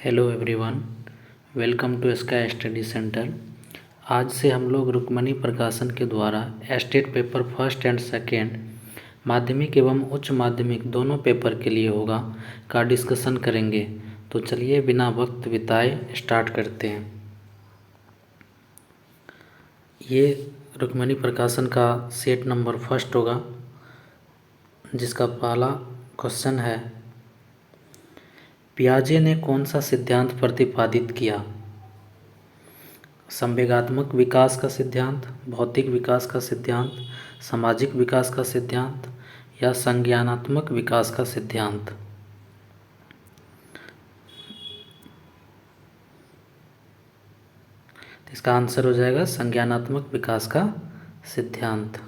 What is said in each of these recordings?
Hello everyone, welcome to sky study centre. आज से हम लोग रुक्मणी प्रकाशन के द्वारा state paper first and second माध्यमिक एवं उच्च माध्यमिक दोनों पेपर के लिए होगा का डिस्कशन करेंगे। तो चलिए बिना वक्त बिताए स्टार्ट करते हैं। ये रुक्मणी प्रकाशन का सेट नंबर फर्स्ट होगा, जिसका पहला क्वेश्चन है, पियाजे ने कौन सा सिद्धांत प्रतिपादित किया? संवेगात्मक विकास का सिद्धांत, भौतिक विकास का सिद्धांत, सामाजिक विकास का सिद्धांत या संज्ञानात्मक विकास का सिद्धांत? इसका आंसर हो जाएगा संज्ञानात्मक विकास का सिद्धांत।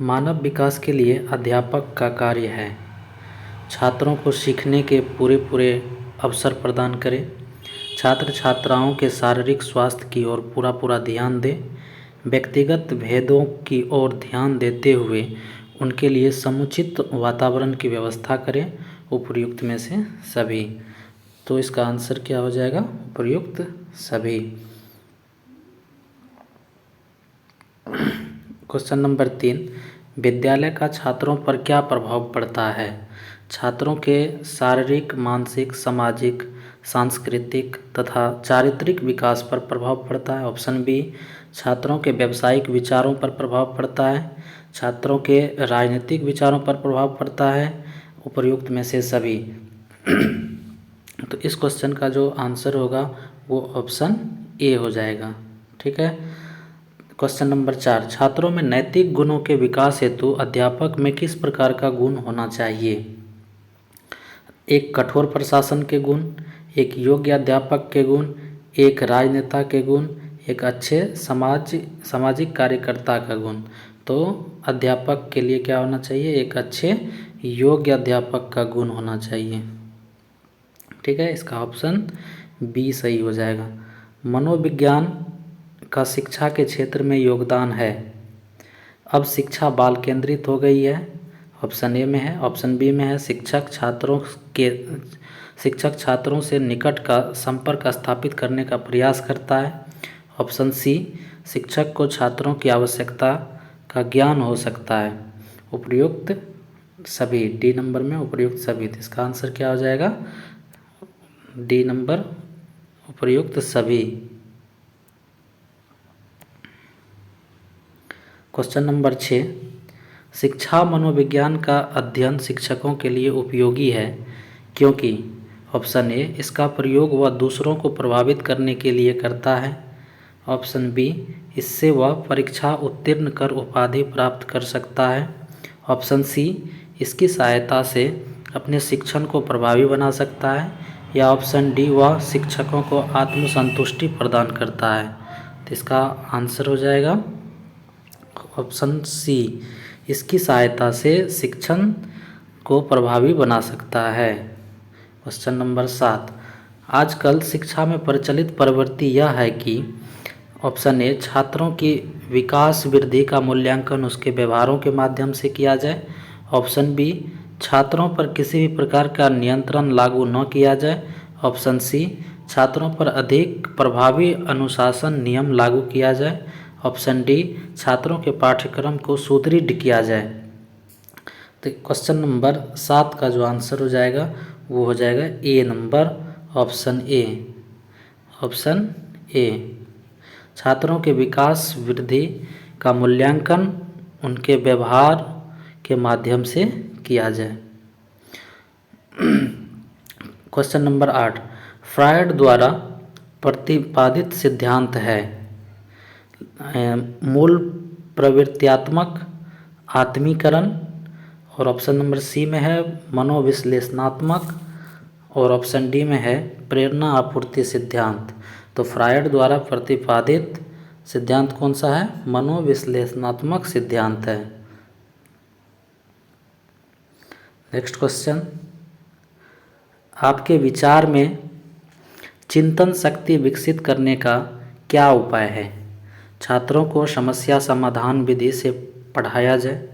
मानव विकास के लिए अध्यापक का कार्य है छात्रों को सीखने के पूरे अवसर प्रदान करें, छात्र छात्राओं के शारीरिक स्वास्थ्य की ओर पूरा ध्यान दें, व्यक्तिगत भेदों की ओर ध्यान देते हुए उनके लिए समुचित वातावरण की व्यवस्था करें। उपर्युक्त में से सभी। तो इसका आंसर क्या हो जाएगा? उपर्युक्त सभी। क्वेश्चन नंबर 3, विद्यालय का छात्रों पर क्या प्रभाव पड़ता है? छात्रों के शारीरिक, मानसिक, सामाजिक, सांस्कृतिक तथा चारित्रिक विकास पर प्रभाव पड़ता है। ऑप्शन बी, छात्रों के व्यावसायिक विचारों पर प्रभाव पड़ता है, छात्रों के राजनीतिक विचारों पर प्रभाव पड़ता है। उपर्युक्त में से सभी। तो इस क्वेश्चन का जो आंसर होगा वो ऑप्शन ए हो जाएगा। ठीक है। क्वेश्चन नंबर 4, छात्रों में नैतिक गुणों के विकास हेतु अध्यापक में किस प्रकार का गुण होना चाहिए? एक कठोर प्रशासन के गुण, एक योग्य अध्यापक के गुण, एक राजनेता के गुण, एक अच्छे सामाजिक कार्यकर्ता का गुण। तो अध्यापक के लिए क्या होना चाहिए? एक अच्छे योग्य अध्यापक का गुण होना चाहिए। ठीक है, इसका ऑप्शन बी सही हो जाएगा। मनोविज्ञान का शिक्षा के क्षेत्र में योगदान है। अब शिक्षा बाल केंद्रित हो गई है। ऑप्शन ए में है। ऑप्शन बी में है, शिक्षक छात्रों से निकट का संपर्क स्थापित करने का प्रयास करता है। ऑप्शन सी, शिक्षक को छात्रों की आवश्यकता का ज्ञान हो सकता है। उपर्युक्त सभी, डी नंबर में उपर्युक्त सभी। तो इसका आंसर क्या हो जाएगा? डी नंबर, उपर्युक्त सभी। क्वेश्चन नंबर 6, शिक्षा मनोविज्ञान का अध्ययन शिक्षकों के लिए उपयोगी है क्योंकि ऑप्शन ए, इसका प्रयोग वह दूसरों को प्रभावित करने के लिए करता है। ऑप्शन बी, इससे वह परीक्षा उत्तीर्ण कर उपाधि प्राप्त कर सकता है। ऑप्शन सी, इसकी सहायता से अपने शिक्षण को प्रभावी बना सकता है। या ऑप्शन डी, वह शिक्षकों को आत्मसंतुष्टि प्रदान करता है। तो इसका आंसर हो जाएगा ऑप्शन सी, इसकी सहायता से शिक्षण को प्रभावी बना सकता है। क्वेश्चन नंबर 7, आजकल शिक्षा में प्रचलित प्रवृत्ति यह है कि ऑप्शन ए, छात्रों की विकास वृद्धि का मूल्यांकन उसके व्यवहारों के माध्यम से किया जाए। ऑप्शन बी, छात्रों पर किसी भी प्रकार का नियंत्रण लागू न किया जाए। ऑप्शन सी, छात्रों पर अधिक प्रभावी अनुशासन नियम लागू किया जाए। ऑप्शन डी, छात्रों के पाठ्यक्रम को सुदृढ़ किया जाए। तो क्वेश्चन नंबर 7 का जो आंसर हो जाएगा वो हो जाएगा A number, option A. Option A, छात्रों के विकास वृद्धि का मूल्यांकन उनके व्यवहार के माध्यम से किया जाए। क्वेश्चन नंबर 8, फ्रायड द्वारा प्रतिपादित सिद्धांत है मूल प्रवृत्त्यात्मक आत्मीकरण, और ऑप्शन नंबर सी में है मनोविश्लेषणात्मक, और ऑप्शन डी में है प्रेरणा आपूर्ति सिद्धांत। तो फ्रायड द्वारा प्रतिपादित सिद्धांत कौन सा है? मनोविश्लेषणात्मक सिद्धांत है। नेक्स्ट क्वेश्चन, आपके विचार में चिंतन शक्ति विकसित करने का क्या उपाय है? छात्रों को समस्या समाधान विधि से पढ़ाया जाए,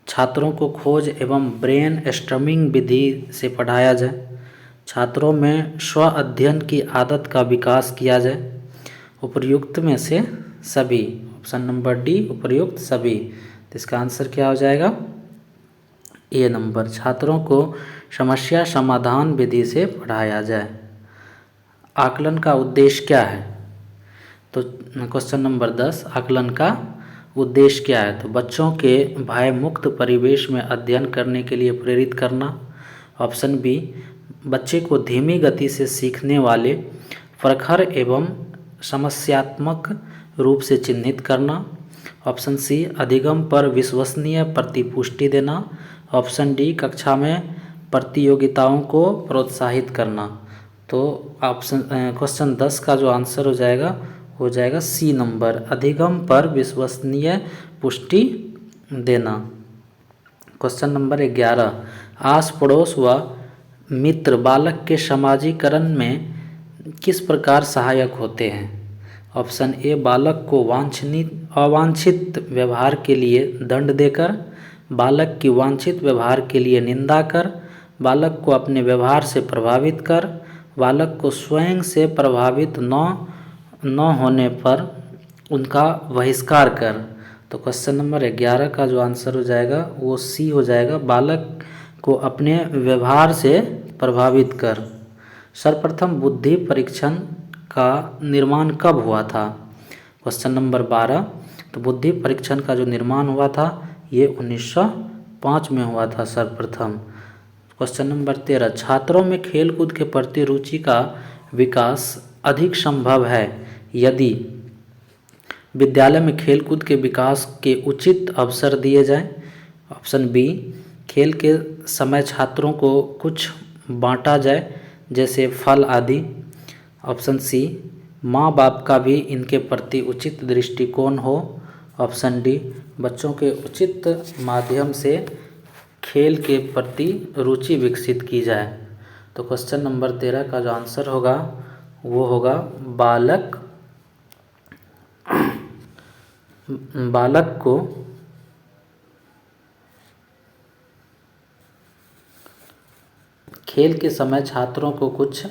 छात्रों को खोज एवं ब्रेन स्टॉर्मिंग विधि से पढ़ाया जाए, छात्रों में स्व अध्ययन की आदत का विकास किया जाए। उपर्युक्त में से सभी, ऑप्शन नंबर डी उपर्युक्त सभी। तो इसका आंसर क्या हो जाएगा? ए नंबर, छात्रों को समस्या समाधान विधि से पढ़ाया जाए। आकलन का उद्देश्य क्या है? तो क्वेश्चन नंबर 10, आकलन का उद्देश्य क्या है? तो बच्चों के भय मुक्त परिवेश में अध्ययन करने के लिए प्रेरित करना। ऑप्शन बी, बच्चे को धीमी गति से सीखने वाले, प्रखर एवं समस्यात्मक रूप से चिन्हित करना। ऑप्शन सी, अधिगम पर विश्वसनीय प्रतिपुष्टि देना। ऑप्शन डी, कक्षा में प्रतियोगिताओं को प्रोत्साहित करना। तो ऑप्शन क्वेश्चन 10 का जो आंसर हो जाएगा सी नंबर, अधिगम पर विश्वसनीय पुष्टि देना। क्वेश्चन नंबर 11, आस पड़ोस व मित्र बालक के समाजीकरण में किस प्रकार सहायक होते हैं? ऑप्शन ए, बालक को अवांछित व्यवहार के लिए दंड देकर, बालक की वांछित व्यवहार के लिए निंदा कर, बालक को अपने व्यवहार से प्रभावित कर, बालक को स्वयं से प्रभावित न होने पर उनका बहिष्कार कर। तो क्वेश्चन नंबर 11 का जो आंसर हो जाएगा वो सी हो जाएगा, बालक को अपने व्यवहार से प्रभावित कर। सर्वप्रथम बुद्धि परीक्षण का निर्माण कब हुआ था? क्वेश्चन नंबर 12, तो बुद्धि परीक्षण का जो निर्माण हुआ था ये 1905 में हुआ था सर्वप्रथम। क्वेश्चन नंबर 13, छात्रों में खेलकूद के प्रति रुचि का विकास अधिक संभव है यदि विद्यालय में खेलकूद के विकास के उचित अवसर दिए जाएं। ऑप्शन बी, खेल के समय छात्रों को कुछ बांटा जाए जैसे फल आदि। ऑप्शन सी, माँ बाप का भी इनके प्रति उचित दृष्टिकोण हो। ऑप्शन डी, बच्चों के उचित माध्यम से खेल के प्रति रुचि विकसित की जाए। तो क्वेश्चन नंबर 13 का जो आंसर होगा वो होगा बालक को खेल के समय छात्रों को कुछ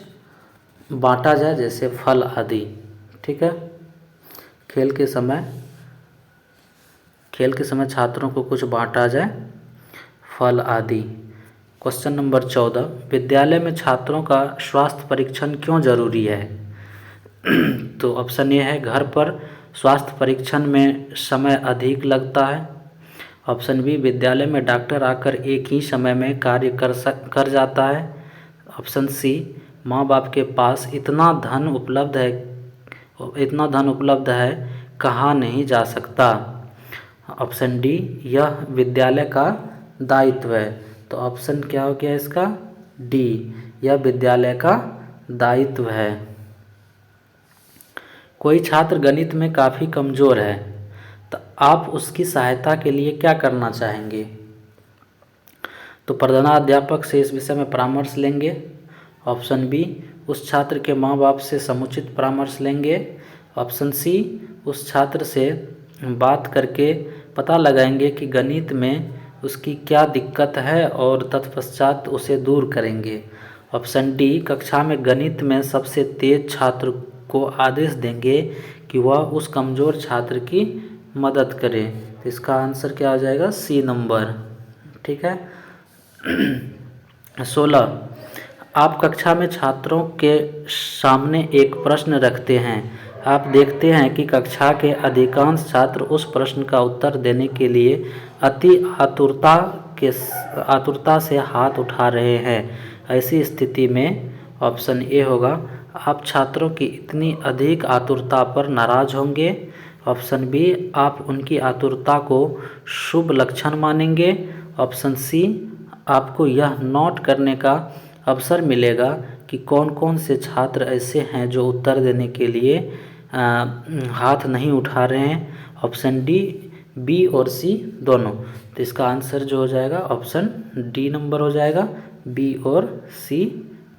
बांटा जाए जैसे फल आदि। ठीक है, खेल के समय छात्रों को कुछ बांटा जाए, फल आदि। क्वेश्चन नंबर 14, विद्यालय में छात्रों का स्वास्थ्य परीक्षण क्यों जरूरी है? तो ऑप्शन ए है, घर पर स्वास्थ्य परीक्षण में समय अधिक लगता है। ऑप्शन बी, विद्यालय में डॉक्टर आकर एक ही समय में कार्य कर जाता है। ऑप्शन सी, माँ बाप के पास इतना धन उपलब्ध है कहाँ नहीं जा सकता। ऑप्शन डी, यह विद्यालय का दायित्व है। तो ऑप्शन क्या हो गया इसका? डी, यह विद्यालय का दायित्व है। कोई छात्र गणित में काफ़ी कमज़ोर है तो आप उसकी सहायता के लिए क्या करना चाहेंगे? तो प्रधानाध्यापक से इस विषय में परामर्श लेंगे। ऑप्शन बी, उस छात्र के माँ बाप से समुचित परामर्श लेंगे। ऑप्शन सी, उस छात्र से बात करके पता लगाएंगे कि गणित में उसकी क्या दिक्कत है और तत्पश्चात उसे दूर करेंगे। ऑप्शन डी, कक्षा में गणित में सबसे तेज छात्र को आदेश देंगे कि वह उस कमज़ोर छात्र की मदद करे। तो इसका आंसर क्या हो जाएगा? C number. ठीक है। 16, आप कक्षा में छात्रों के सामने एक प्रश्न रखते हैं। आप देखते हैं कि कक्षा के अधिकांश छात्र उस प्रश्न का उत्तर देने के लिए अति आतुरता से हाथ उठा रहे हैं। ऐसी स्थिति में ऑप्शन ए होगा, आप छात्रों की इतनी अधिक आतुरता पर नाराज़ होंगे। ऑप्शन बी, आप उनकी आतुरता को शुभ लक्षण मानेंगे। ऑप्शन सी, आपको यह नोट करने का अवसर मिलेगा कि कौन कौन से छात्र ऐसे हैं जो उत्तर देने के लिए हाथ नहीं उठा रहे हैं। ऑप्शन डी, बी और सी दोनों। तो इसका आंसर जो हो जाएगा ऑप्शन डी नंबर हो जाएगा, बी और सी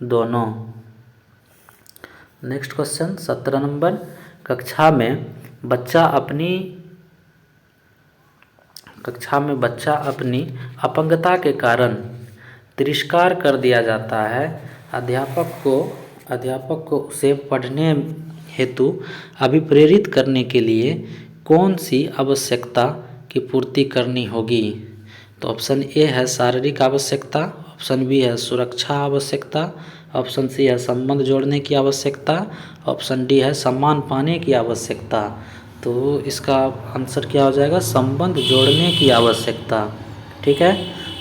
दोनों। नेक्स्ट क्वेश्चन 17 नंबर, कक्षा में बच्चा अपनी अपंगता के कारण तिरस्कार कर दिया जाता है अध्यापक को उसे पढ़ने हेतु अभिप्रेरित करने के लिए कौन सी आवश्यकता की पूर्ति करनी होगी? तो ऑप्शन ए है शारीरिक आवश्यकता, ऑप्शन बी है सुरक्षा आवश्यकता, ऑप्शन सी है संबंध जोड़ने की आवश्यकता, ऑप्शन डी है सम्मान पाने की आवश्यकता। तो इसका आंसर क्या हो जाएगा? संबंध जोड़ने की आवश्यकता। ठीक है।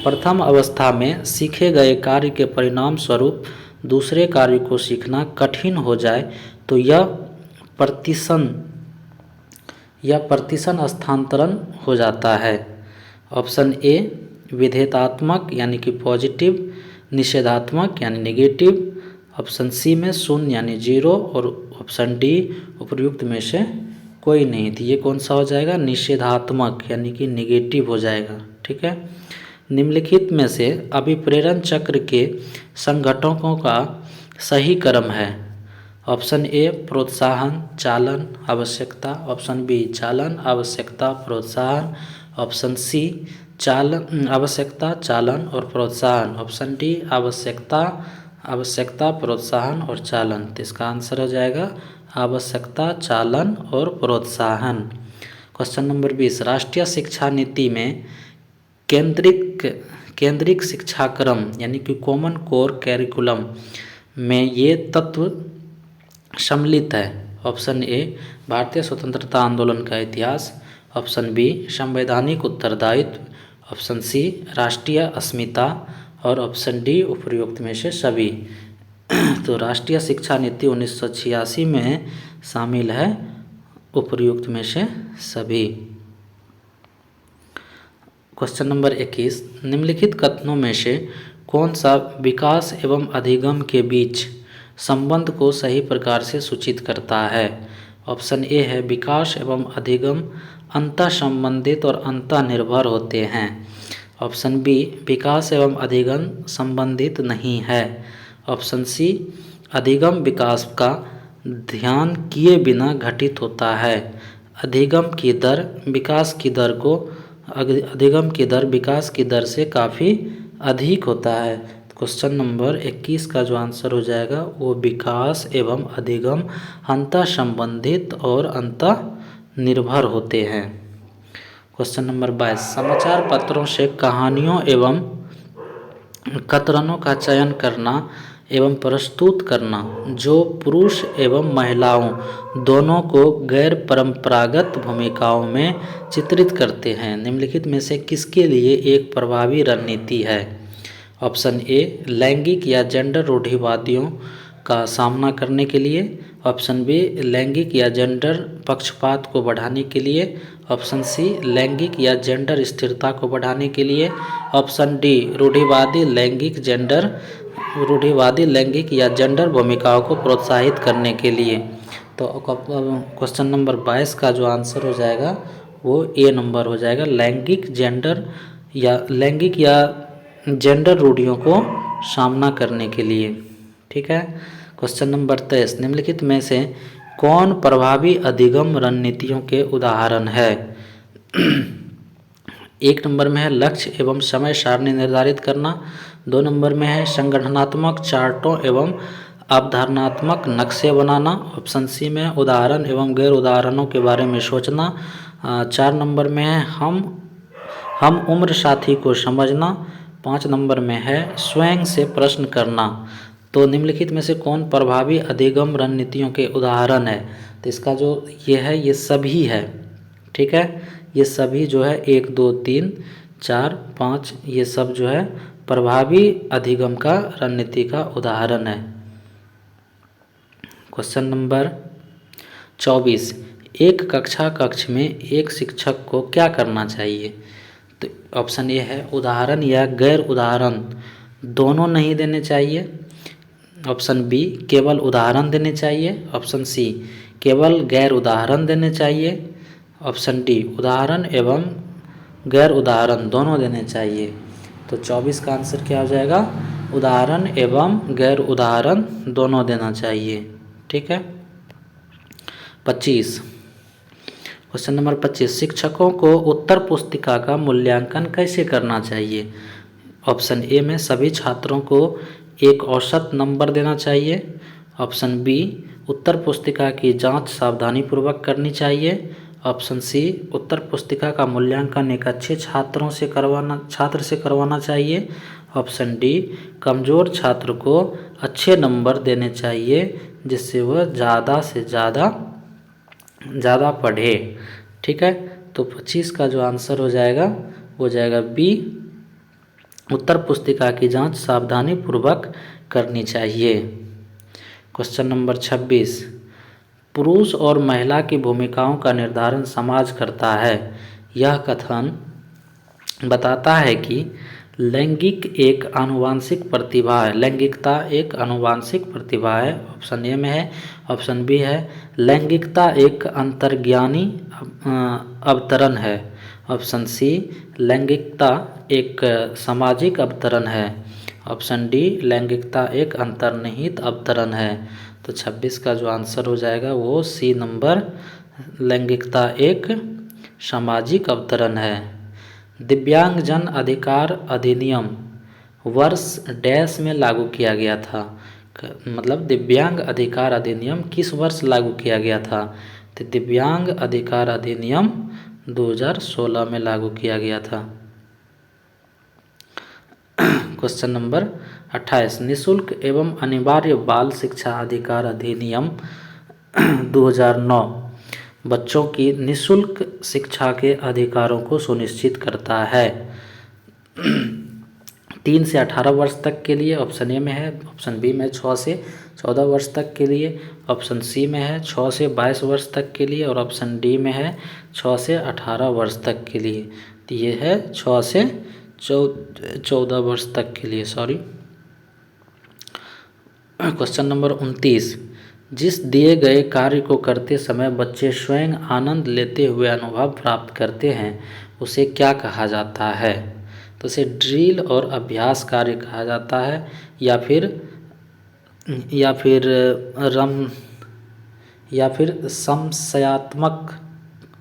प्रथम अवस्था में सीखे गए कार्य के परिणाम स्वरूप दूसरे कार्य को सीखना कठिन हो जाए तो यह प्रतिशन स्थानांतरण हो जाता है। ऑप्शन ए विधेयतात्मक यानी कि पॉजिटिव, निषेधात्मक यानी नेगेटिव, ऑप्शन सी में शून्य यानी जीरो, और ऑप्शन डी उपर्युक्त में से कोई नहीं। तो ये कौन सा हो जाएगा? निषेधात्मक यानी कि नेगेटिव हो जाएगा। ठीक है। निम्नलिखित में से अभिप्रेरण चक्र के संघटकों का सही क्रम है। ऑप्शन ए प्रोत्साहन, चालन, आवश्यकता, ऑप्शन बी चालन, आवश्यकता, प्रोत्साहन, ऑप्शन सी चालन, आवश्यकता, चालन और प्रोत्साहन, ऑप्शन डी आवश्यकता, प्रोत्साहन और चालन। तो इसका आंसर हो जाएगा आवश्यकता, चालन और प्रोत्साहन। क्वेश्चन नंबर 20, राष्ट्रीय शिक्षा नीति में केंद्रिक शिक्षाक्रम यानी कि कॉमन कोर कैरिकुलम में ये तत्व सम्मिलित है। ऑप्शन ए भारतीय स्वतंत्रता आंदोलन का इतिहास, ऑप्शन बी संवैधानिक उत्तरदायित्व, ऑप्शन सी राष्ट्रीय अस्मिता और ऑप्शन डी उपर्युक्त में से सभी। तो राष्ट्रीय शिक्षा नीति 1986 में शामिल है उपर्युक्त में से सभी। क्वेश्चन नंबर 21, निम्नलिखित कथनों में से कौन सा विकास एवं अधिगम के बीच संबंध को सही प्रकार से सूचित करता है? ऑप्शन ए है विकास एवं अधिगम अंतः संबंधित और अंतः निर्भर होते हैं, ऑप्शन बी विकास एवं अधिगम संबंधित नहीं है, ऑप्शन सी अधिगम विकास का ध्यान किए बिना घटित होता है, अधिगम की दर विकास की दर से काफ़ी अधिक होता है। क्वेश्चन नंबर 21 का जो आंसर हो जाएगा वो विकास एवं अधिगम अंतः संबंधित और अंतः निर्भर होते हैं। क्वेश्चन नंबर 22, समाचार पत्रों से कहानियों एवं कतरनों का चयन करना एवं प्रस्तुत करना जो पुरुष एवं महिलाओं दोनों को गैर परंपरागत भूमिकाओं में चित्रित करते हैं, निम्नलिखित में से किसके लिए एक प्रभावी रणनीति है? ऑप्शन ए लैंगिक या जेंडर रूढ़िवादियों का सामना करने के लिए, ऑप्शन बी लैंगिक या जेंडर पक्षपात को बढ़ाने के लिए, ऑप्शन सी लैंगिक या जेंडर स्थिरता को बढ़ाने के लिए, ऑप्शन डी रूढ़िवादी लैंगिक या जेंडर भूमिकाओं को प्रोत्साहित करने के लिए। तो क्वेश्चन नंबर 22 का जो आंसर हो जाएगा वो ए नंबर हो जाएगा, लैंगिक या जेंडर रूढ़ियों को सामना करने के लिए। ठीक है। क्वेश्चन नंबर 23, निम्नलिखित में से कौन प्रभावी अधिगम रणनीतियों के उदाहरण है? एक नंबर में है लक्ष्य एवं समय सारणी निर्धारित करना, 2 नंबर में है संगठनात्मक चार्टों एवं अवधारणात्मक नक्शे बनाना, ऑप्शन सी में उदाहरण एवं गैर उदाहरणों के बारे में सोचना, 4 नंबर में है हम उम्र साथी को समझना, 5 नंबर में है स्वयं से प्रश्न करना। तो निम्नलिखित में से कौन प्रभावी अधिगम रणनीतियों के उदाहरण है? तो इसका जो ये है ये सभी है। ठीक है। ये सभी जो है 1 2 3 4 5 ये सब जो है प्रभावी अधिगम का रणनीति का उदाहरण है। क्वेश्चन नंबर 24, एक कक्ष में एक शिक्षक को क्या करना चाहिए? तो ऑप्शन ए है उदाहरण या गैर उदाहरण दोनों नहीं देने चाहिए, ऑप्शन बी केवल उदाहरण देने चाहिए, ऑप्शन सी केवल गैर उदाहरण देने चाहिए, ऑप्शन डी उदाहरण एवं गैर उदाहरण दोनों देने चाहिए। तो 24 का आंसर क्या हो जाएगा? उदाहरण एवं गैर उदाहरण दोनों देना चाहिए। ठीक है। 25, क्वेश्चन नंबर 25, शिक्षकों को उत्तर पुस्तिका का मूल्यांकन कैसे करना चाहिए? ऑप्शन ए में सभी छात्रों को एक औसत नंबर देना चाहिए। ऑप्शन बी, उत्तर पुस्तिका की जांच सावधानीपूर्वक करनी चाहिए। ऑप्शन सी, उत्तर पुस्तिका का मूल्यांकन एक अच्छे छात्र से करवाना चाहिए। ऑप्शन डी, कमज़ोर छात्र को अच्छे नंबर देने चाहिए जिससे वह ज़्यादा से ज़्यादा पढ़े। ठीक है, तो 25 का जो आंसर हो जाएगा वो जाएगा बी, उत्तर पुस्तिका की जांच सावधानीपूर्वक करनी चाहिए। क्वेश्चन नंबर 26, पुरुष और महिला की भूमिकाओं का निर्धारण समाज करता है। यह कथन बताता है कि लैंगिक एक आनुवांशिक प्रतिभा है। लैंगिकता एक आनुवांशिक प्रतिभा है, ऑप्शन ए में है। ऑप्शन बी है, लैंगिकता एक अंतर्ज्ञानी अवतरण है। ऑप्शन सी, लैंगिकता एक सामाजिक अवतरण है। ऑप्शन डी, लैंगिकता एक अंतर्निहित अवतरण है। तो 26 का जो आंसर हो जाएगा वो सी नंबर, लैंगिकता एक सामाजिक अवतरण है। दिव्यांगजन अधिकार अधिनियम वर्ष डैश में लागू किया गया था। मतलब दिव्यांग अधिकार अधिनियम किस वर्ष लागू किया गया था? तो दिव्यांग अधिकार अधिनियम 2016 में लागू किया गया था। क्वेश्चन नंबर 28, निःशुल्क एवं अनिवार्य बाल शिक्षा अधिकार अधिनियम 2009 बच्चों की निःशुल्क शिक्षा के अधिकारों को सुनिश्चित करता है। 3 से 18 वर्ष तक के लिए ऑप्शन ए में है। ऑप्शन बी में 6 से 14 वर्ष तक के लिए। ऑप्शन सी में है 6 से 22 वर्ष तक के लिए। और ऑप्शन डी में है 6 से 18 वर्ष तक के लिए। तो ये है 6 से 14 वर्ष तक के लिए, सॉरी। क्वेश्चन नंबर 29, जिस दिए गए कार्य को करते समय बच्चे स्वयं आनंद लेते हुए अनुभव प्राप्त करते हैं उसे क्या कहा जाता है? तो उसे ड्रिल और अभ्यास कार्य कहा जाता है, या फिर संशयात्मक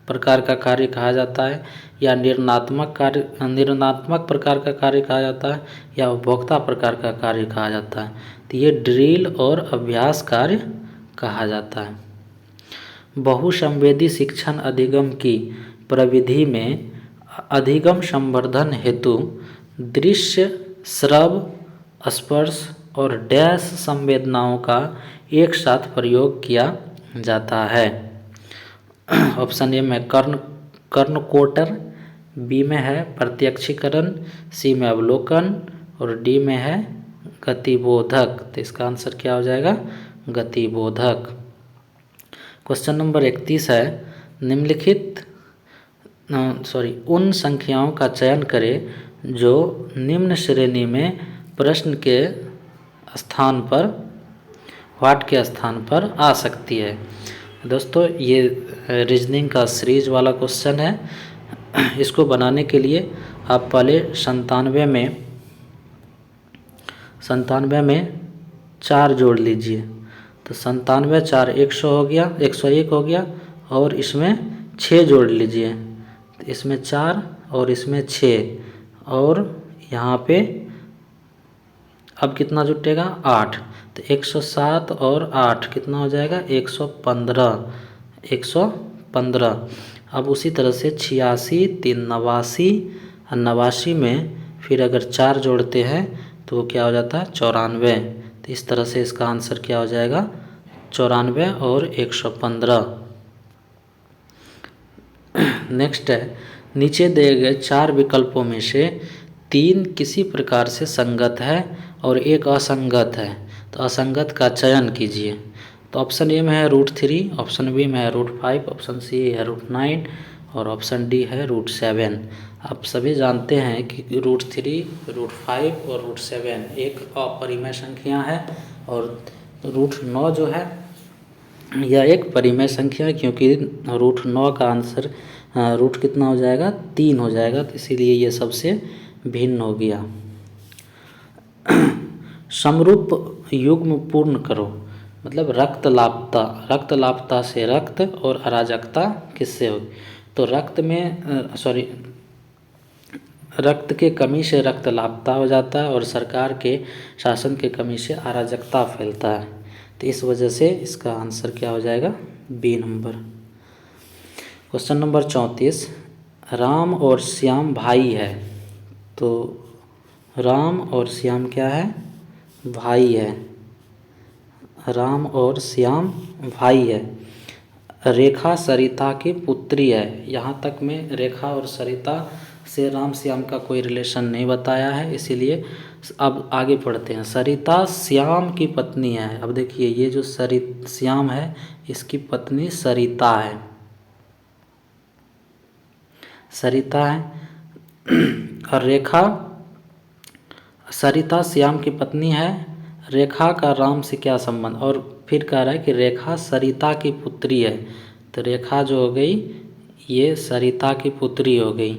प्रकार का कार्य कहा जाता है, या निर्णयात्मक प्रकार का कार्य कहा जाता है, या उपभोक्ता प्रकार का कार्य कहा जाता है। तो ये ड्रिल और अभ्यास कार्य कहा जाता है। बहुसंवेदी शिक्षण अधिगम की प्रविधि में अधिगम संवर्धन हेतु दृश्य, श्रव, स्पर्श और डैश संवेदनाओं का एक साथ प्रयोग किया जाता है। ऑप्शन ए में कर्णकोटर, बी में है प्रत्यक्षीकरण, सी में अवलोकन और डी में है गतिबोधक। तो इसका आंसर क्या हो जाएगा? गतिबोधक। क्वेश्चन नंबर 31 है, निम्नलिखित उन संख्याओं का चयन करें जो निम्न श्रेणी में प्रश्न के स्थान पर, व्हाट के स्थान पर आ सकती है। दोस्तों ये रीजनिंग का सीरीज वाला क्वेश्चन है। इसको बनाने के लिए आप पहले 97 में 4 जोड़ लीजिए। तो 97 4 100 हो गया, 101 हो गया, और इसमें 6 जोड़ लीजिए। तो इसमें 4 और इसमें 6, और यहाँ पे अब कितना जुटेगा? 8। तो 107 और 8 कितना हो जाएगा? 115। अब उसी तरह से 86, 3 89, और 89 में फिर अगर 4 जोड़ते हैं तो वो क्या हो जाता है? 94। तो इस तरह से इसका आंसर क्या हो जाएगा? 94 और 115। नेक्स्ट है, नीचे दिए गए 4 विकल्पों में से 3 किसी प्रकार से संगत है और एक असंगत है। तो असंगत का चयन कीजिए। तो ऑप्शन ए में है √3, ऑप्शन बी में है √5, ऑप्शन सी है √9 और ऑप्शन डी है √7। आप सभी जानते हैं कि √3, √5 और √7 एक अपरिमेय संख्या है, और √9 जो है यह एक परिमेय संख्या है, क्योंकि √9 का आंसर रूट कितना हो जाएगा? 3 हो जाएगा। तो इसीलिए ये सबसे भिन्न हो गया। समरूप युग्म पूर्ण करो, मतलब रक्तलापता से रक्त और अराजकता किससे होगी? तो रक्त के कमी से रक्त लापता हो जाता है और सरकार के शासन के कमी से अराजकता फैलता है। तो इस वजह से इसका आंसर क्या हो जाएगा, B number. Question number 34, Ram और श्याम भाई है। तो राम और श्याम क्या है, भाई है। राम और श्याम भाई है। रेखा सरिता की पुत्री है। यहाँ तक में रेखा और सरिता से राम श्याम का कोई रिलेशन नहीं बताया है, इसीलिए अब आगे पढ़ते हैं। सरिता श्याम की पत्नी है। अब देखिए ये जो श्याम है इसकी पत्नी सरिता है, सरिता है। और रेखा, सरिता श्याम की पत्नी है। रेखा का राम से क्या संबंध, और फिर कह रहा है कि रेखा सरिता की पुत्री है। तो रेखा जो हो गई ये सरिता की पुत्री हो गई,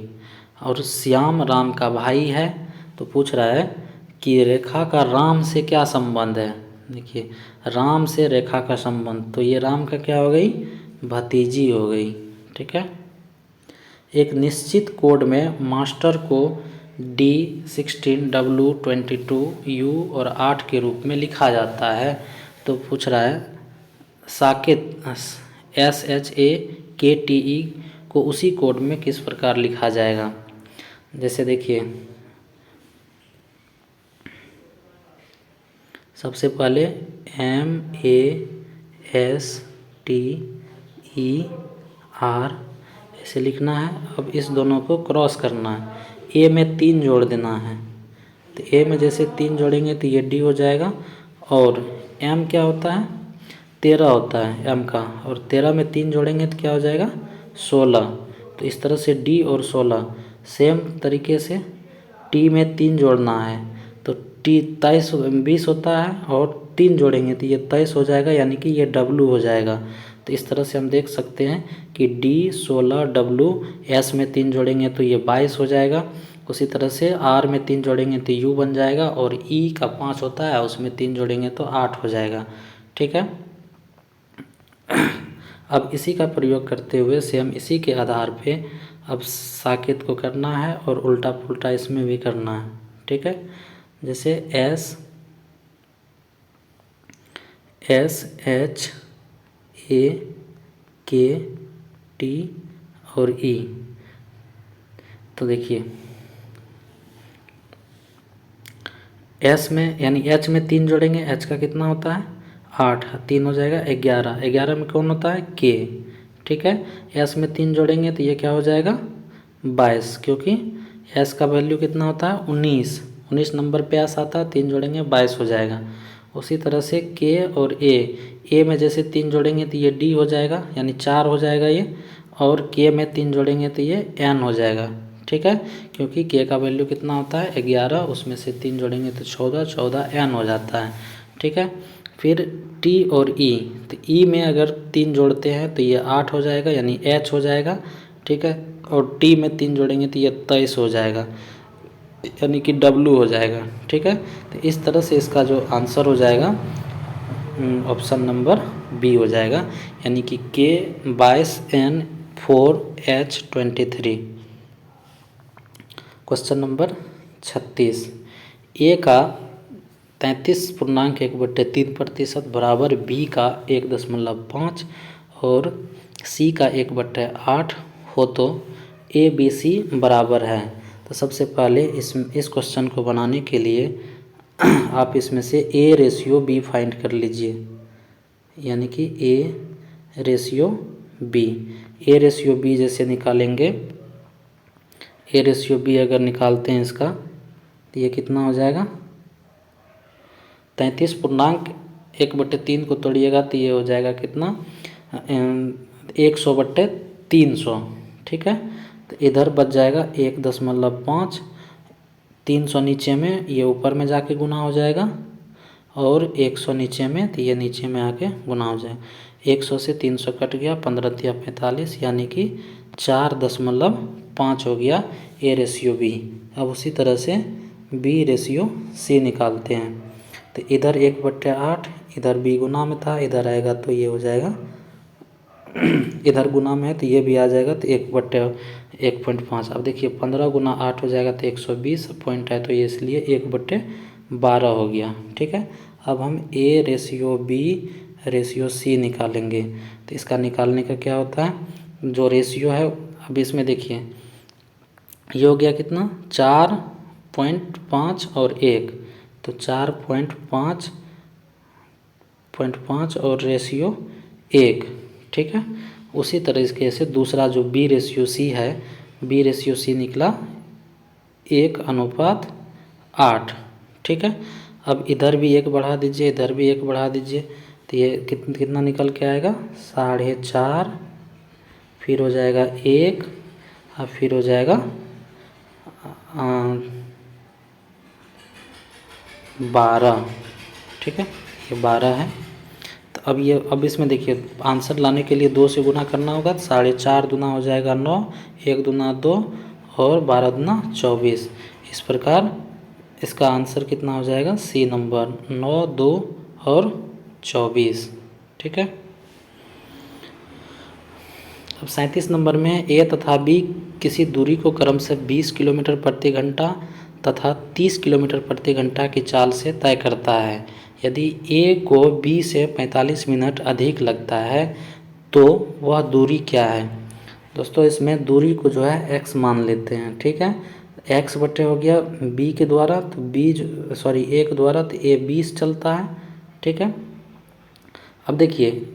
और श्याम राम का भाई है। तो पूछ रहा है कि रेखा का राम से क्या संबंध है। देखिए राम से रेखा का संबंध, तो ये राम का क्या हो गई, भतीजी हो गई। ठीक है। एक निश्चित कोड में मास्टर को D16, W22, U और 8 के रूप में लिखा जाता है। तो पूछ रहा है साकेत SHAKTE को उसी कोड में किस प्रकार लिखा जाएगा। जैसे देखिए सबसे पहले MASTER ऐसे लिखना है। अब इस दोनों को क्रॉस करना है। ए में 3 जोड़ देना है। तो ए में जैसे 3 जोड़ेंगे तो ये D हो जाएगा, और M क्या होता है, 13 होता है M का, और 13 में 3 जोड़ेंगे तो क्या हो जाएगा, 16। तो इस तरह से D और 16। सेम तरीके से T में 3 जोड़ना है, तो T 20 होता है, और 3 जोड़ेंगे तो ये 23 हो जाएगा, यानी कि ये W हो जाएगा। तो इस तरह से हम देख सकते हैं कि D 16, W, S में 3 जोड़ेंगे तो ये 22 हो जाएगा। उसी तरह से R में 3 जोड़ेंगे तो U बन जाएगा, और E का 5 होता है उसमें 3 जोड़ेंगे तो 8 हो जाएगा। ठीक है। अब इसी का प्रयोग करते हुए सेम इसी के आधार पे अब साकेत को करना है और उल्टा पुल्टा इसमें भी करना है। ठीक है। जैसे SHAKT और E। तो देखिए S में यानी H में 3 जोड़ेंगे, H का कितना होता है, 8, 3 हो जाएगा 11, 11 में कौन होता है, K। ठीक है। S में 3 जोड़ेंगे तो ये क्या हो जाएगा, 22, क्योंकि S का वैल्यू कितना होता है, 19 नंबर पे S आता है, 3 जोड़ेंगे 22 हो जाएगा। उसी तरह से K और A में जैसे 3 जोड़ेंगे तो ये D हो जाएगा, यानी 4 हो जाएगा ये, और K में 3 जोड़ेंगे तो ये N हो जाएगा। ठीक है। क्योंकि K का वैल्यू कितना होता है, 11, उसमें से 3 जोड़ेंगे तो 14 N हो जाता है। ठीक है। फिर T और E, तो E में अगर 3 जोड़ते हैं तो ये 8 हो जाएगा, यानी H हो जाएगा। ठीक है। और T में 3 जोड़ेंगे तो ये 23 हो जाएगा, यानी कि W हो जाएगा। ठीक है। तो इस तरह से इसका जो आंसर हो जाएगा ऑप्शन नंबर बी हो जाएगा, यानी कि K22N4H23। क्वेश्चन नंबर 36, ए का 33.1/3% बराबर बी का 1.5 और सी का 1/8 हो तो ए बी सी बराबर है। तो सबसे पहले इस क्वेश्चन को बनाने के लिए आप इसमें से ए रेशियो बी फाइंड कर लीजिए, यानी कि A ratio B. A ratio B जैसे निकालेंगे, ए रेशियो बी अगर निकालते हैं इसका तो ये कितना हो जाएगा, 33.1/3 को तोड़िएगा तो ये हो जाएगा कितना, 100/300। ठीक है। तो इधर बच जाएगा 1.5, 300 नीचे में, ये ऊपर में जाके गुना हो जाएगा, और 100 नीचे में तो ये नीचे में आके गुना हो जाएगा। 100 से 300 कट गया, 15 × 45, यानी कि 4.5 हो गया ए रेशियो बी। अब उसी तरह से बी रेशियो सी निकालते हैं। तो इधर 1/8, इधर बी गुना में था, इधर आएगा तो ये हो जाएगा इधर गुना में है तो ये भी आ जाएगा, तो 1/1.5। अब देखिए 15 गुना 8 हो जाएगा तो 120 पॉइंट है, तो ये इसलिए 1/12 हो गया। ठीक है, अब हम A ratio B ratio C निकालेंगे। तो इसका निकालने का क्या होता है, जो रेशियो है, अब इसमें देखिए ये हो गया कितना, 4.5 और 1, तो 4.5 और रेशियो 1। ठीक है, उसी तरीके से दूसरा जो B रेशियो C है, B रेशियो C निकला 1:8। ठीक है, अब इधर भी 1 बढ़ा दीजिए, इधर भी 1 बढ़ा दीजिए, तो ये कितना निकल के आएगा, 4.5, फिर हो जाएगा 1, और फिर हो जाएगा 12। ठीक है, ये 12 है। तो अब इसमें देखिए आंसर लाने के लिए 2 से गुना करना होगा, तो 4.5 दूना हो जाएगा 9, 1 दूना 2 और 12 दूना 24। इस प्रकार इसका आंसर कितना हो जाएगा, C नंबर 9, 2 और 24। ठीक है, अब 37 नंबर में A तथा B किसी दूरी को क्रमशः 20 किलोमीटर प्रति घंटा तथा 30 किलोमीटर प्रति घंटा की चाल से तय करता है। यदि A को B से 45 मिनट अधिक लगता है तो वह दूरी क्या है। दोस्तों इसमें दूरी को जो है x मान लेते हैं। ठीक है, x बटे हो गया B के द्वारा, तो A के द्वारा, तो A 20 चलता है। ठीक है, अब देखिए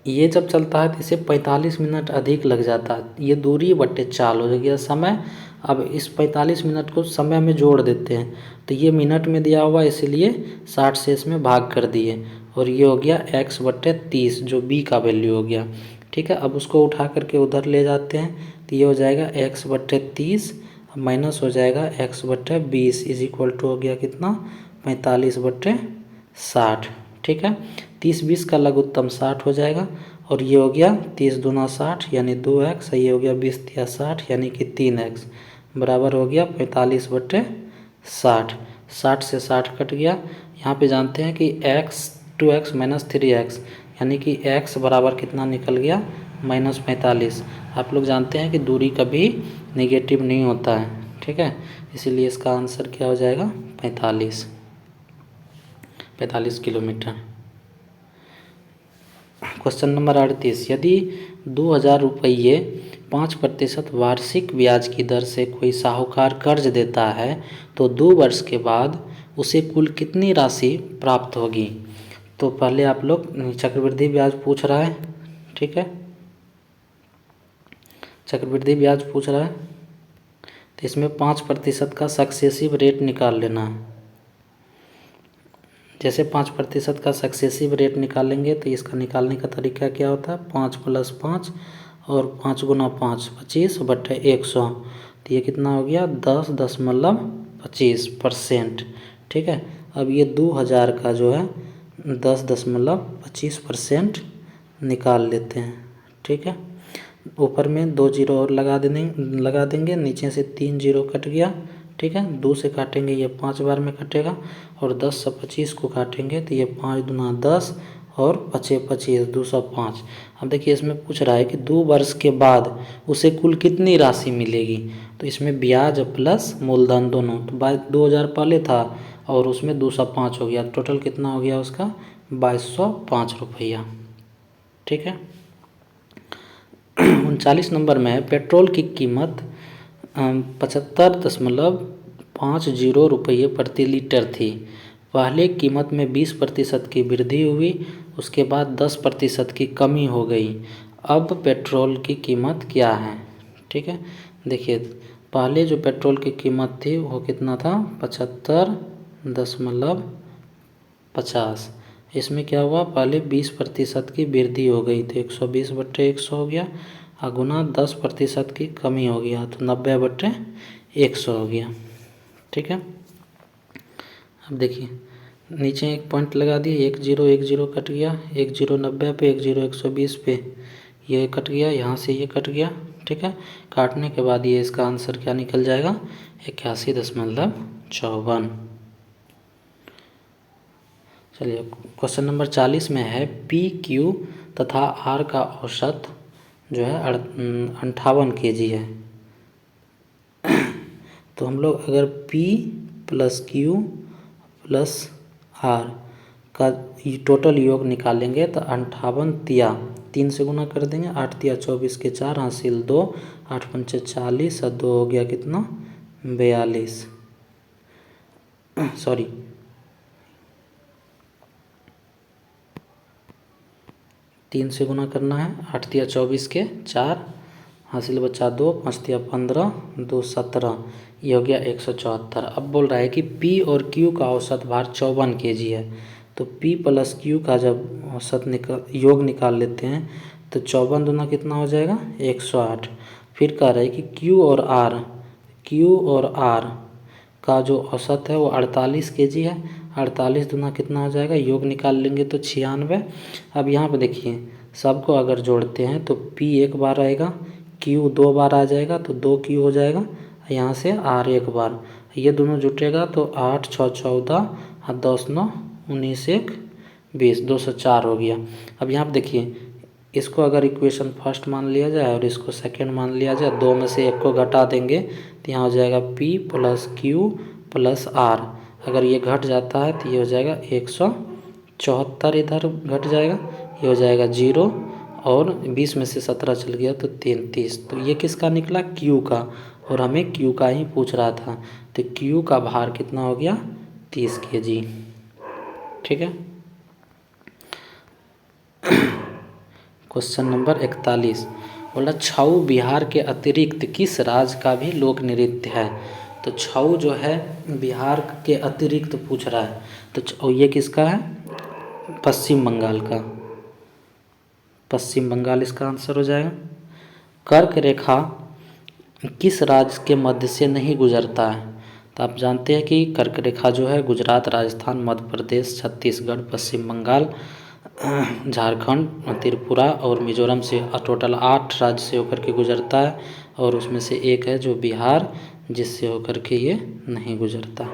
ये जब चलता है तो इसे 45 मिनट अधिक लग जाता है, ये दूरी बटे चाल हो गया समय। अब इस 45 मिनट को समय में जोड़ देते हैं, तो ये मिनट में दिया हुआ इसीलिए 60 से इसमें भाग कर दिए, और ये हो गया x बटे 30 जो B का वैल्यू हो गया। ठीक है, अब उसको उठा करके उधर ले जाते हैं, तो ये हो जाएगा x बटे 30 माइनस हो जाएगा x बटे 20 इज इक्वल टू हो गया कितना, 45 बटे 60। ठीक है, 30-20 का लघुत्तम 60 हो जाएगा, और ये हो गया 30 दूना 60 यानी 2x, ये हो गया 20 तिया 60 यानी कि 3x बराबर हो गया 45 बटे 60। 60 से 60 कट गया। यहाँ पे जानते हैं कि x 2x माइनस 3x यानी कि x बराबर कितना निकल गया, -45। आप लोग जानते हैं कि दूरी कभी नेगेटिव नहीं होता है। ठीक है, इसीलिए इसका आंसर क्या हो जाएगा, 45 किलोमीटर। क्वेश्चन नंबर 38, यदि 2000 रुपये 5% वार्षिक ब्याज की दर से कोई साहूकार कर्ज देता है तो 2 वर्ष के बाद उसे कुल कितनी राशि प्राप्त होगी। तो पहले आप लोग चक्रवृद्धि ब्याज पूछ रहा है। ठीक है, चक्रवृद्धि ब्याज पूछ रहा है, तो इसमें 5% का सक्सेसिव रेट निकाल लेना है। जैसे 5% का सक्सेसिव रेट निकालेंगे तो इसका निकालने का तरीका क्या होता है, 5 + 5 और 5 गुना 5 25 बटे 100, तो ये कितना हो गया, 10.25%। ठीक है, अब ये 2000 का जो है 10.25% निकाल लेते हैं। ठीक है, ऊपर में 2 जीरो और लगा देंगे, नीचे से 3 जीरो कट गया। ठीक है, 2 से काटेंगे ये 5 बार में कटेगा, और 10 से 25 को काटेंगे तो ये 5 दूना 10 और 5 25 205। अब देखिए इसमें पूछ रहा है कि 2 वर्ष के बाद उसे कुल कितनी राशि मिलेगी। तो इसमें ब्याज प्लस मूलधन दोनों, तो 2000 पहले था और उसमें 205 हो गया, टोटल कितना हो गया उसका, 2205 रुपया। ठीक है, 39 नंबर में पेट्रोल की कीमत 75.50 रुपये प्रति लीटर थी। पहले कीमत में 20% की वृद्धि हुई, उसके बाद 10% की कमी हो गई। अब पेट्रोल की कीमत क्या है। ठीक है, देखिए पहले जो पेट्रोल की कीमत थी वो कितना था, 75.50। इसमें क्या हुआ, पहले 20% की वृद्धि हो गई तो 120 बटे 100 हो गया, और गुना 10% की कमी हो गया तो 90 बटे 100 हो गया। ठीक है, अब देखिए नीचे एक पॉइंट लगा दिए, 1 0 कट गया, 1 0 90 पे, 1 0 120 पे, ये कट गया, यहाँ से ये कट गया। ठीक है, काटने के बाद ये इसका आंसर क्या निकल जाएगा, 81.54। चलिए क्वेश्चन नंबर 40 में है, पी क्यू तथा आर का औसत जो है 58 kg है। तो हम लोग अगर P + Q + R का टोटल योग निकालेंगे तो 58 तिया 3 से गुना कर देंगे, 8 तिया 24 के 4 हासिल 2, 8 पंचे 40 और 2 हो गया कितना 42, सॉरी 3 से गुना करना है, 8 तिया 24 के 4 हासिल बचा 2, 5 तिया 15, 2 17, ये हो गया 174। अब बोल रहा है कि P और Q का औसत भार 54 kg है। तो P + Q का जब औसत योग निकाल लेते हैं तो 54 दूना कितना हो जाएगा 108। फिर कह रहा है कि Q और R का जो औसत है वो 48 kg है। 48 दूना कितना हो जाएगा, योग निकाल लेंगे तो 96। अब यहाँ पे देखिए सबको अगर जोड़ते हैं तो P एक बार आएगा, Q 2 बार आ जाएगा तो 2Q हो जाएगा, यहाँ से R एक बार, ये दोनों जुटेगा तो 8 6 14 और 10 9 19 1 20, 204 हो गया। अब यहाँ पर देखिए इसको अगर इक्वेशन फर्स्ट मान लिया जाए और इसको सेकंड मान लिया जाए, 2 में से 1 को घटा देंगे तो यहाँ हो जाएगा P + Q + R। अगर ये घट जाता है तो ये हो जाएगा 174, इधर घट जाएगा, ये हो जाएगा 0 और 20 में से 17 चल गया तो 33। तो ये किसका निकला Q का, और हमें Q का ही पूछ रहा था। तो Q का भार कितना हो गया 30 kg। ठीक है। क्वेश्चन नंबर 41 बोला छऊ बिहार के अतिरिक्त किस राज्य का भी लोक नृत्य है। तो छऊ जो है बिहार के अतिरिक्त पूछ रहा है, तो ये किसका है पश्चिम बंगाल का, पश्चिम बंगाल इसका आंसर हो जाएगा। कर्क रेखा किस राज्य के मध्य से नहीं गुजरता है। तो आप जानते हैं कि कर्क रेखा जो है गुजरात, राजस्थान, मध्य प्रदेश, छत्तीसगढ़, पश्चिम बंगाल, झारखंड, त्रिपुरा और मिजोरम से टोटल 8 राज्य से होकर के गुजरता है, और उसमें से एक है जो बिहार, जिससे होकर के ये नहीं गुजरता।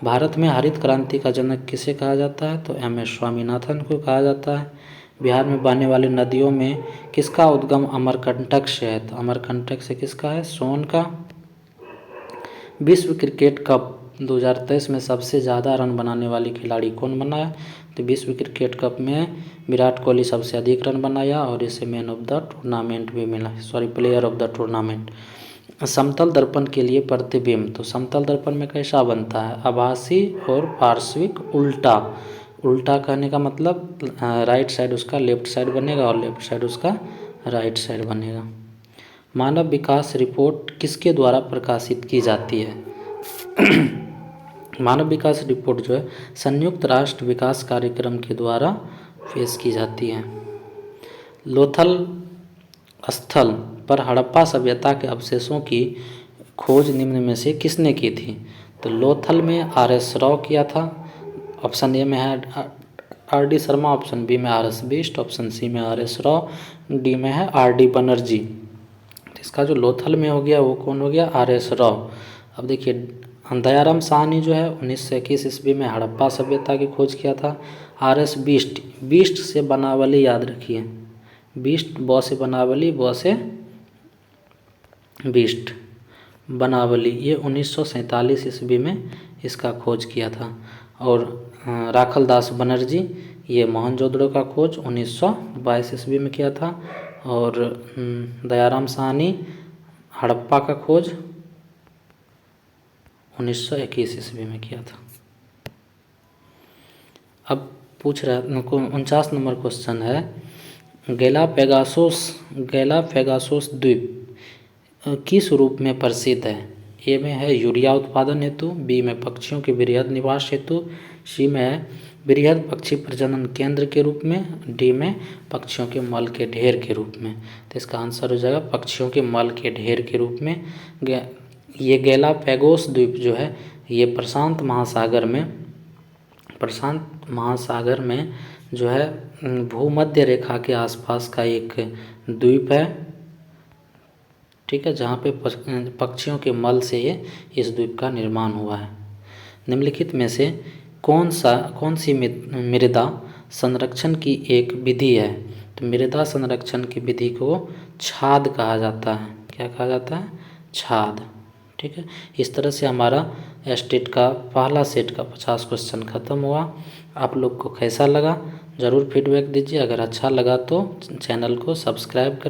भारत में हरित क्रांति का जनक किसे कहा जाता है। तो MS स्वामीनाथन को कहा जाता है। बिहार में बहने वाली नदियों में किसका उद्गम अमरकंटक से है। तो अमरकंटक से किसका है, सोन का। विश्व क्रिकेट कप 2023 में सबसे ज़्यादा रन बनाने वाली खिलाड़ी कौन बना है। तो विश्व क्रिकेट कप में विराट कोहली सबसे अधिक रन बनाया और इसे मैन ऑफ द टूर्नामेंट भी मिला, sorry player of the tournament. समतल दर्पण के लिए प्रतिबिंब, तो समतल दर्पण में कैसा बनता है, आभासी और पार्श्विक उल्टा। उल्टा कहने का मतलब राइट साइड उसका लेफ्ट साइड बनेगा और लेफ्ट साइड उसका राइट साइड बनेगा। मानव विकास रिपोर्ट किसके द्वारा प्रकाशित की जाती है। मानव विकास रिपोर्ट जो है संयुक्त राष्ट्र विकास कार्यक्रम के द्वारा पेश की जाती है। लोथल स्थल पर हड़प्पा सभ्यता के अवशेषों की खोज निम्न में से किसने की थी। तो लोथल में RS राव किया था। ऑप्शन ए में है RD शर्मा, ऑप्शन बी में RS बिष्ट, ऑप्शन सी में RS राव, डी में है RD बनर्जी। तो इसका जो लोथल में हो गया वो कौन हो गया, RS राव। अब देखिए दयाराम साहनी जो है 1921 ईस्वी में हड़प्पा सभ्यता की खोज किया था। RS बिष्ट, बिष्ट से बनावली याद रखिए, बिष्ट ब से बनावली, ब से बिष्ट बनावली, ये 1947 ईस्वी में इसका खोज किया था। और राखल दास बनर्जी ये मोहनजोदड़ो का खोज 1922 ईस्वी में किया था। और दयाराम साहनी हड़प्पा का खोज 1921 ईस्वी में किया था। अब पूछ रहा है 49 नंबर क्वेश्चन है, गैलापैगोस द्वीप किस रूप में प्रसिद्ध है। ए में है यूरिया उत्पादन हेतु, बी में पक्षियों के वृहद निवास हेतु, सी में है वृहद पक्षी प्रजनन केंद्र के रूप में, डी में पक्षियों के मल के ढेर के रूप में। तो इसका आंसर हो जाएगा पक्षियों के मल के ढेर के रूप में। ये गैलापैगोस द्वीप जो है ये प्रशांत महासागर में जो है भूमध्य रेखा के आसपास का एक द्वीप है। ठीक है, जहाँ पे पक्षियों के मल से ये इस द्वीप का निर्माण हुआ है। निम्नलिखित में से कौन सी मृदा संरक्षण की एक विधि है तो मृदा संरक्षण की विधि को छाद कहा जाता है। क्या कहा जाता है? छाद। ठीक है, इस तरह से हमारा एस्टेट का पहला सेट का 50 क्वेश्चन खत्म हुआ। आप लोग को कैसा लगा ज़रूर फीडबैक दीजिए। अगर अच्छा लगा तो चैनल को सब्सक्राइब कर